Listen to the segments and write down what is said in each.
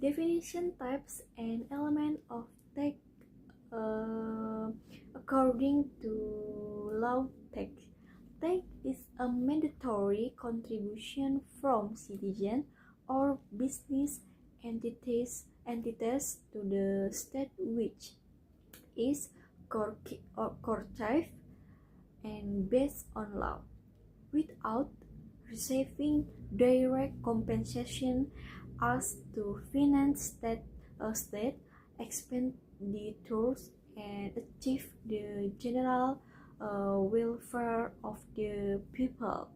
Definition, types, and element of tax according to law. Tax is a mandatory contribution from citizens or business entities to the state, which is collective and based on law, without receiving direct compensation as to finance state expenditures and achieve the general welfare of the people.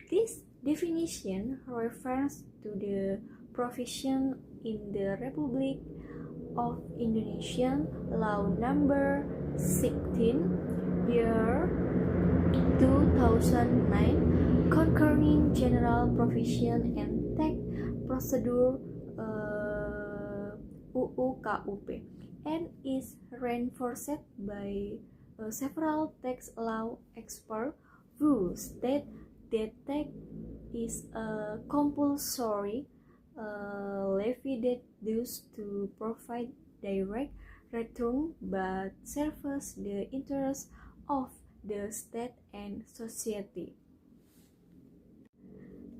This definition refers to the provision in the Republic of Indonesia Law Number 16, year 2009, concerning general provision and tax procedure UU KUP, and is reinforced by several tax law experts who state that tax is a compulsory levy that used to provide direct return but serves the interests of the state and society.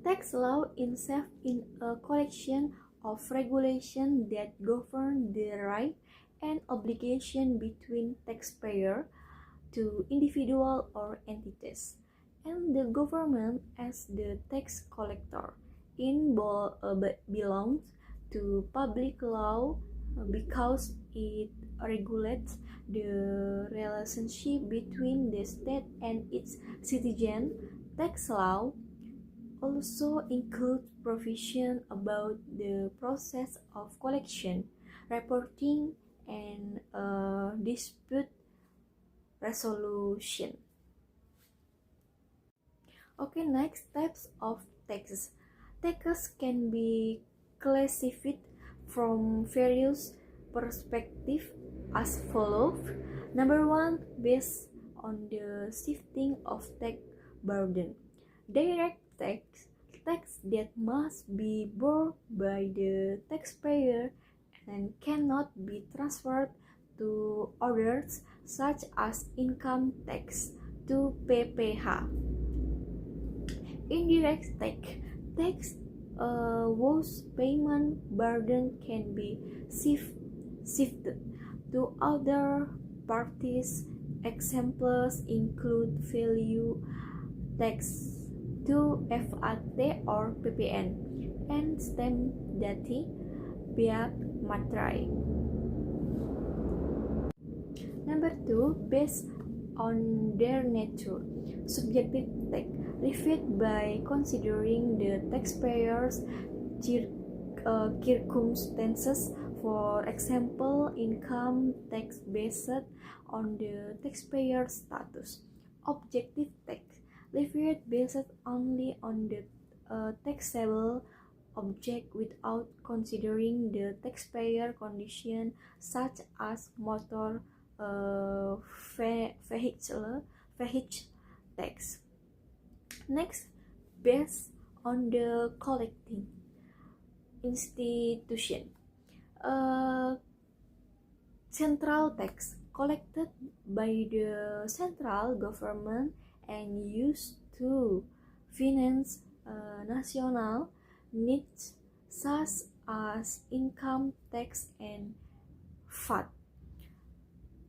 Tax law itself is a collection of regulations that govern the right and obligation between taxpayer to individual or entities, and the government as the tax collector. Belongs to public law because it regulates the relationship between the state and its citizens. Tax law also includes provision about the process of collection, reporting, and dispute resolution. Okay, next, types of taxes. Taxes can be classified from various perspectives as follows. Number one, based on the shifting of tax burden. Direct tax that must be borne by the taxpayer and cannot be transferred to others, such as income tax to PPh. Indirect tax whose payment burden can be shifted to other parties. Examples include value tax to VAT or PPN and stamp duty pihak matrai. Number two, based on their nature. Subjective tax, reviewed by considering the taxpayer's circumstances. For example, income tax based on the taxpayer's status. Objective tax, reviewed based only on the taxable object without considering the taxpayer condition, such as motor vehicle tax. Next, based on the collecting institution. Central tax, collected by the central government and used to finance national needs such as income tax and VAT.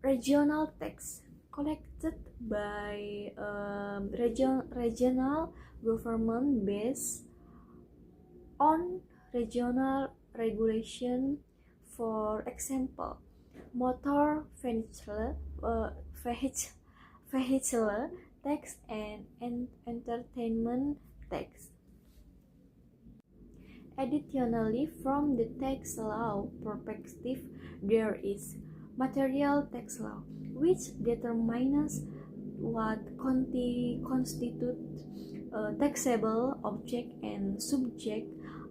Regional tax, collected by regional government based on regional regulation. For example, motor vehicle tax and entertainment tax. Additionally, from the tax law perspective, there is material tax law, which determines what constitutes a taxable object and subject,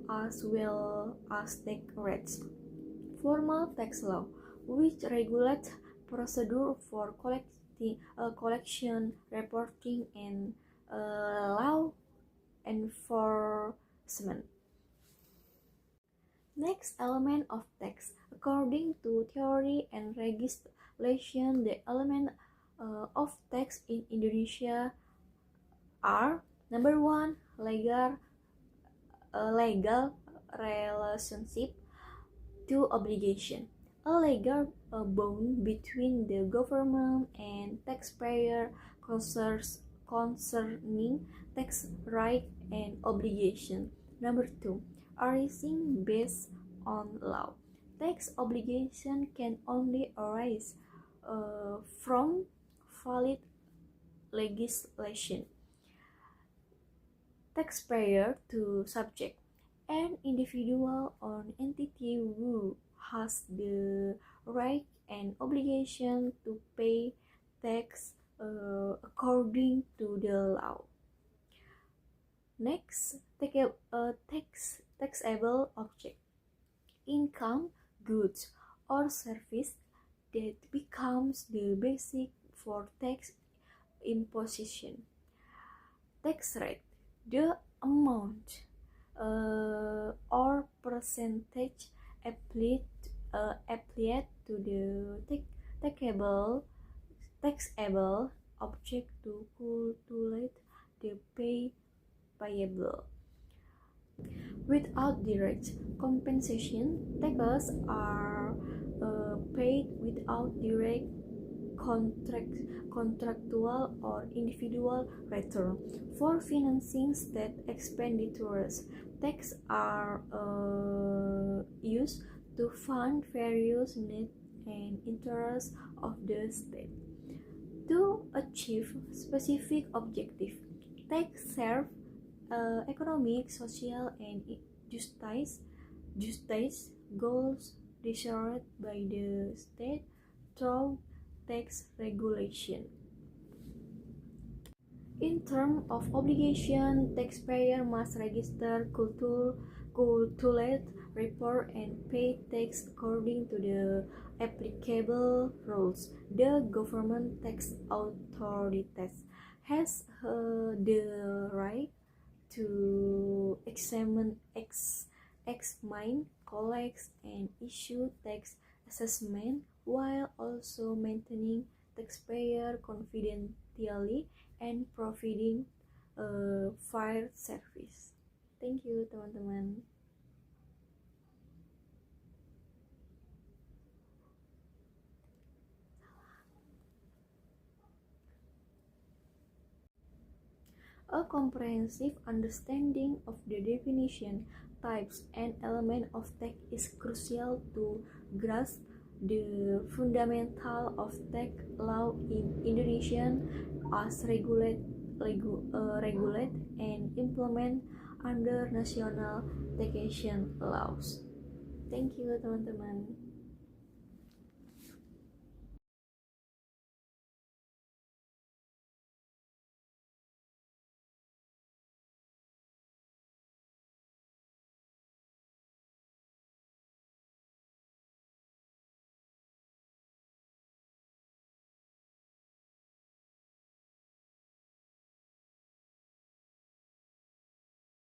as well as tax rates. Formal tax law, which regulates procedure for collection, reporting, and law enforcement. Next element of tax. According to theory and legislation, the element of tax in Indonesia are: number one, legal relationship; two, obligation, a legal bond between the government and taxpayer concerning tax right and obligation. Number two, arising based on law. Tax obligation can only arise from valid legislation. Taxpayer to subject: an individual or entity who has the right and obligation to pay tax according to the law. Next, taxable object: income, goods, or service that becomes the basis for tax imposition. Tax rate: the amount or percentage applied to the taxable object to calculate the payable. Without direct compensation, taxes are paid without direct contractual or individual return. For financing state expenditures, taxes are used to fund various needs and interests of the state. To achieve specific objectives, tax serve economic, social, and justice goals desired by the state through tax regulation. In terms of obligation, taxpayer must register, calculate, report, and pay tax according to the applicable rules. The government tax authorities has the right to examine, collect, and issue tax assessment while also maintaining taxpayer confidentiality and providing fair service. Thank you, teman-teman. A comprehensive understanding of the definition, types, and elements of tax is crucial to grasp the fundamental of tax law in Indonesia as regulate and implement under national taxation laws. Thank you, teman-teman.